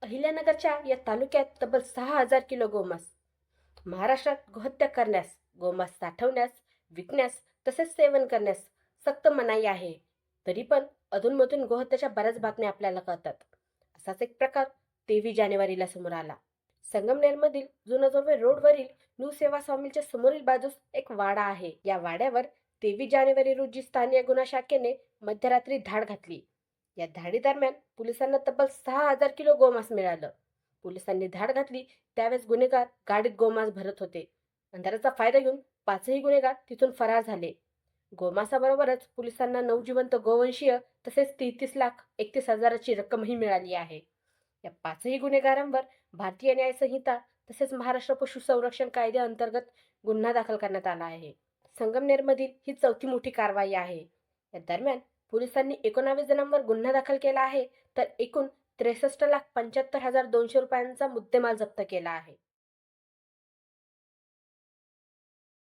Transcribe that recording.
अहिल्यानगरच्या या तालुक्यात तब्बल 6,000 किलो गोमांस. महाराष्ट्रात गोहत्या करण्यास, गोमांस साठवण्यास, विकण्यास तसेच सेवन करण्यास सक्त मनाई आहे. तरी पण अधूनमधून गोहत्याच्या बऱ्याच बातम्या आपल्याला कळतात. असाच एक प्रकार 23 जानेवारीला समोर आला. संगमनेरमधील जुनजोवे रोडवरील न्यू सेवा सॉमिलच्या समोरील बाजूस एक वाडा आहे. या वाड्यावर 23 जानेवारी रोजी स्थानिक गुन्हा शाखेने मध्यरात्री धाड घातली. या धाडीदरम्यान पोलिसांना तब्बल 6,000 किलो गोमांस मिळालं. पोलिसांनी धाड घातली त्यावेळेस गुन्हेगार गाडीत गोमांस भरत होते. अंधाराचा फायदा घेऊन पाचही गुन्हेगार तिथून फरार झाले. गोमांसाबरोबरच पोलिसांना नवजिवंत गोवंशीय तसेच 33,31,000ची रक्कमही मिळाली आहे. या पाचही गुन्हेगारांवर भारतीय न्याय संहिता तसेच महाराष्ट्र पशु संरक्षण कायद्याअंतर्गत गुन्हा दाखल करण्यात आला आहे. संगमनेरमधील ही चौथी मोठी कारवाई आहे. या दरम्यान पोलिसांनी 19 जणांवर गुन्हा दाखल केला आहे तर एकूण 63,75,200 रुपयांचा मुद्देमाल जप्त केला आहे.